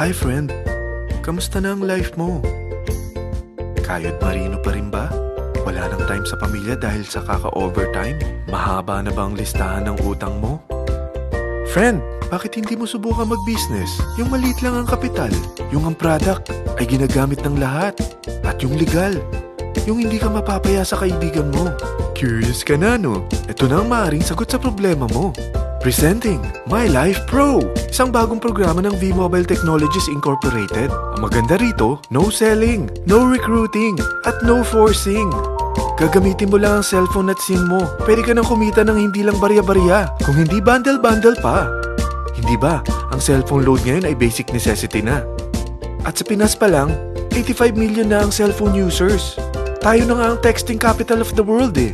Hi friend, kamusta na ang life mo? Kayod marino pa rin ba? Wala nang time sa pamilya dahil sa kaka-overtime? Mahaba na ba ang listahan ng utang mo? Friend, bakit hindi mo subukan mag-business? Yung maliit lang ang kapital, yung ang product ay ginagamit ng lahat, at yung legal, yung hindi ka mapapaya sa kaibigan mo. Curious ka na, no? Ito na ang maaaring sagot sa problema mo. Presenting My Life Pro, isang bagong programa ng V-Mobile Technologies Incorporated. Ang maganda rito, no selling, no recruiting, at no forcing. Gagamitin mo lang ang cellphone at SIM mo. Pwede ka nang kumita ng hindi lang barya-barya, kung hindi bundle-bundle pa. Hindi ba, ang cellphone load ngayon ay basic necessity na. At sa Pinas pa lang, 85 million na ang cellphone users. Tayo na nga ang texting capital of the world eh.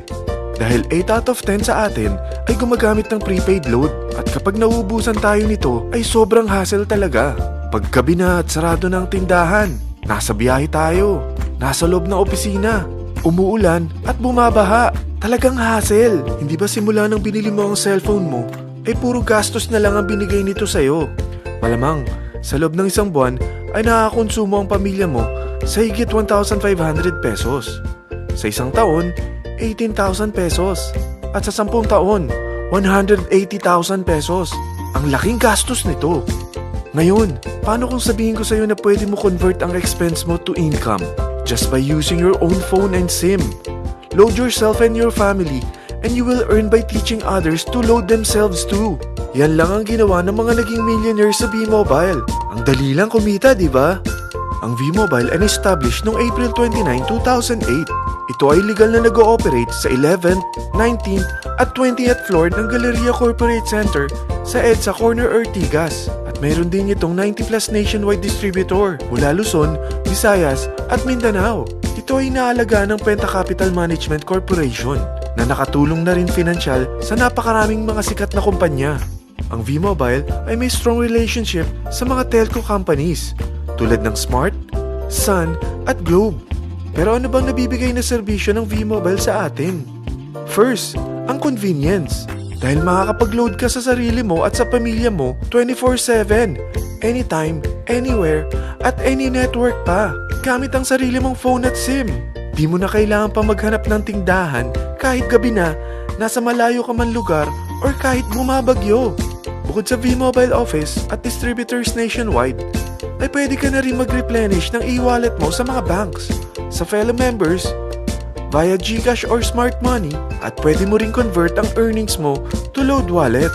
Dahil 8 out of 10 sa atin ay gumagamit ng prepaid load. At kapag nauubusan tayo nito ay sobrang hassle talaga. Paggabi na at sarado ng tindahan, nasa biyahe tayo, nasa loob ng opisina, umuulan at bumabaha. Talagang hassle. Hindi ba simula nang binili mo ang cellphone mo ay puro gastos na lang ang binigay nito sa'yo? Malamang sa loob ng isang buwan ay nakakakonsumo ang pamilya mo sa higit 1,500 pesos. Sa isang taon, 18,000 pesos. At sa 10 taon, 180,000 pesos. Ang laking gastos nito. Ngayon, paano kung sabihin ko sa'yo na pwede mo convert ang expense mo to income just by using your own phone and SIM? Load yourself and your family and you will earn by teaching others to load themselves too. Yan lang ang ginawa ng mga naging millionaires sa V-Mobile. Ang dali lang kumita, di ba? Ang V-Mobile ay established noong April 29, 2008. Ito ay legal na nag-ooperate sa 11th, 19th at 20th floor ng Galleria Corporate Center sa EDSA Corner Ortigas. At mayroon din itong 90 plus nationwide distributor mula Luzon, Visayas at Mindanao. Ito ay inaalagaan ng Penta Capital Management Corporation na nakatulong na rin pinansyal sa napakaraming mga sikat na kumpanya. Ang V-Mobile ay may strong relationship sa mga telco companies tulad ng Smart, Sun at Globe. Pero ano bang nabibigay na serbisyo ng V-Mobile sa atin? First, ang convenience. Dahil makakapag-load ka sa sarili mo at sa pamilya mo 24/7, anytime, anywhere, at any network pa. Gamit ang sarili mong phone at SIM. Di mo na kailangan pa maghanap ng tindahan kahit gabi na, nasa malayo ka man lugar, or kahit bumabagyo. Bukod sa V-Mobile office at distributors nationwide, ay pwede ka na rin mag-replenish ng e-wallet mo sa mga banks, sa fellow members, via GCash or Smart Money, at pwede mo rin convert ang earnings mo to load wallet.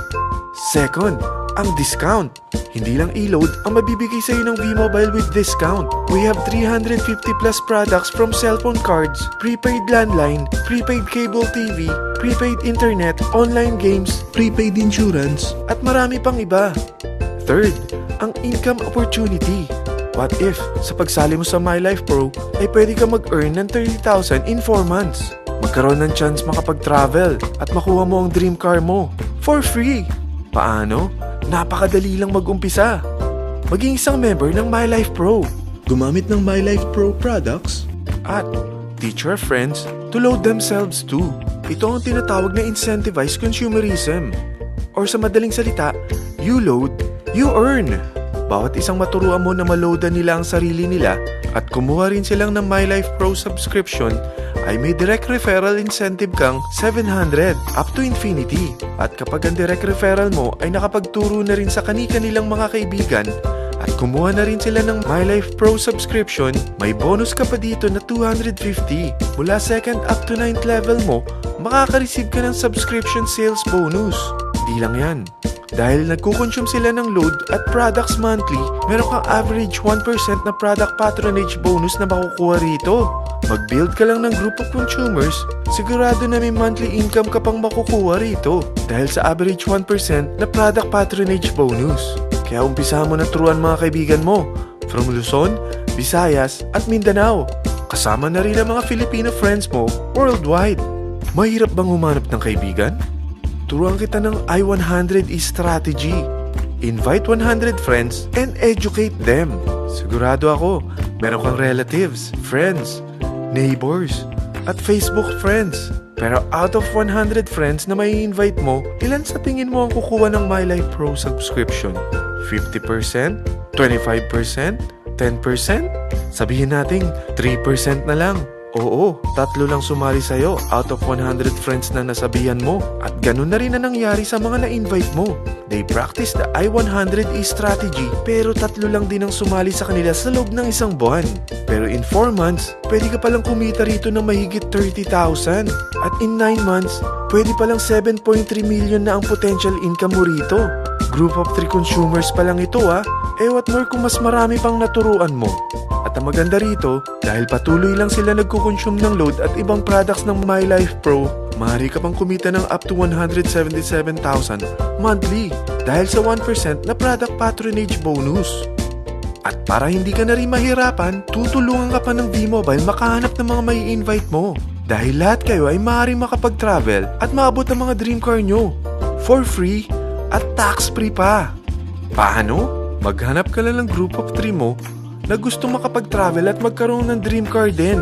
Second, ang discount. Hindi lang e-load ang mabibigay sa iyo ng V-Mobile with discount. We have 350 plus products from cellphone cards, prepaid landline, prepaid cable TV, prepaid internet, online games, prepaid insurance, at marami pang iba. Third, ang income opportunity. What if, sa pagsali mo sa My Life Pro, ay pwede ka mag-earn ng 30,000 in 4 months? Magkaroon ng chance makapag-travel at makuha mo ang dream car mo for free. Paano? Napakadali lang mag-umpisa. Maging isang member ng My Life Pro. Gumamit ng My Life Pro products at teach your friends to load themselves too. Ito ang tinatawag na incentivized consumerism. Or sa madaling salita, you load, you earn. Bawat isang maturuan mo na maloadan nila ang sarili nila at kumuha rin silang ng My Life Pro subscription ay may direct referral incentive kang 700 up to infinity. At kapag ang direct referral mo ay nakapagturo na rin sa kani-kanilang mga kaibigan at kumuha na rin sila ng My Life Pro subscription, may bonus ka pa dito na 250. Mula 2nd up to 9th level mo, makaka-receive ka ng subscription sales bonus. Di lang yan. Dahil nagkukonsume sila ng load at products monthly, meron kang average 1% na product patronage bonus na makukuha rito. Mag-build ka lang ng group of consumers, sigurado na may monthly income ka pang makukuha rito dahil sa average 1% na product patronage bonus. Kaya umpisahan mo na turuan mga kaibigan mo from Luzon, Visayas at Mindanao. Kasama na rin ang mga Filipino friends mo worldwide. Mahirap bang humanap ng kaibigan? Turuan kita ng I-100 strategy. Invite 100 friends and educate them. Sigurado ako, meron kang relatives, friends, neighbors, at Facebook friends. Pero out of 100 friends na may invite mo, ilan sa tingin mo ang kukuha ng My Life Pro subscription? 50%? 25%? 10%? Sabihin nating 3% na lang. Oo, 3 lang sumali sa'yo out of 100 friends na nasabihan mo. At ganun na rin na nangyari sa mga na-invite mo. They practice the I-100E strategy pero 3 lang din ang sumali sa kanila sa loob ng 1 buwan. Pero in 4 months, pwede ka palang kumita rito ng mahigit 30,000. At in 9 months, pwede palang 7.3 million na ang potential income mo rito. Group of 3 consumers pa lang ito what more kung mas marami pang naturuan mo. At ang maganda rito, dahil patuloy lang sila nagkukonsume ng load at ibang products ng MyLife Pro, maaari ka pang kumita ng up to 177,000 monthly dahil sa 1% na product patronage bonus. At para hindi ka na rin mahirapan, tutulungan ka pa ng V-Mobile makahanap ng mga may invite mo. Dahil lahat kayo ay maaaring makapag-travel at maabot ang mga dream car nyo for free at tax-free pa. Paano? Maghanap ka lang ng group of 3 mo na gusto makapag-travel at magkaroon ng dream car din.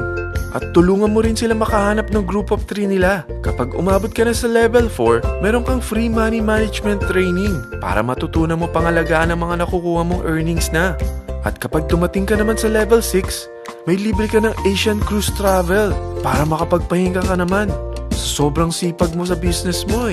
At tulungan mo rin sila makahanap ng group of 3 nila. Kapag umabot ka na sa level 4, meron kang free money management training para matutunan mo pangalagaan ang mga nakukuha mong earnings na. At kapag dumating ka naman sa level 6, may libre ka ng Asian Cruise Travel para makapagpahinga ka naman. Sobrang sipag mo sa business mo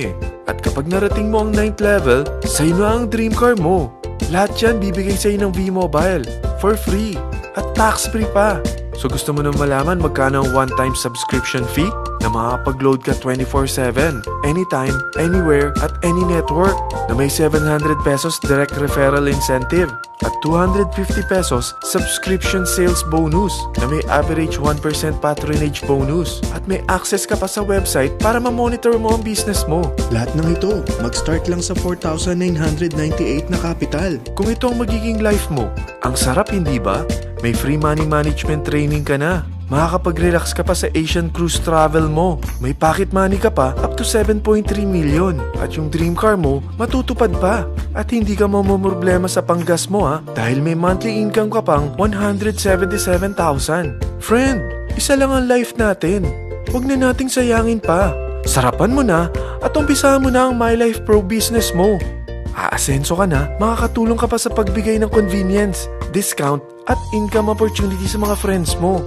At kapag narating mo ang 9th level, sa'yo na ang dream car mo. Lahat yan bibigay sa'yo ng V-Mobile for free at tax-free pa. So gusto mo nang malaman magkano ang one-time subscription fee na makakapag-load ka 24/7, anytime, anywhere, at any network na may 700 pesos direct referral incentive at 250 pesos subscription sales bonus na may average 1% patronage bonus at may access ka pa sa website para ma-monitor mo ang business mo. Lahat ng ito, mag-start lang sa 4,998 na capital. Kung ito ang magiging life mo, ang sarap hindi ba? May free money management training ka na. Makakapag-relax ka pa sa Asian Cruise Travel mo. May pocket money ka pa up to 7.3 million. At yung dream car mo, matutupad pa. At hindi ka mamumroblema sa panggas mo dahil may monthly income ka pang 177,000. Friend, isa lang ang life natin. Huwag na nating sayangin pa. Sarapan mo na at umpisahan mo na ang MyLife Pro business mo. Aasenso ka na, makakatulong ka pa sa pagbigay ng convenience, discount, at income opportunity sa mga friends mo.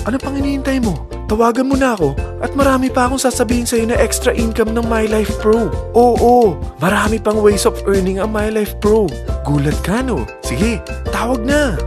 Ano pang hinihintay mo? Tawagan mo na ako at marami pa akong sasabihin sa'yo na extra income ng MyLife Pro. Oo, marami pang ways of earning ang MyLife Pro. Gulat ka no? Sige, tawag na!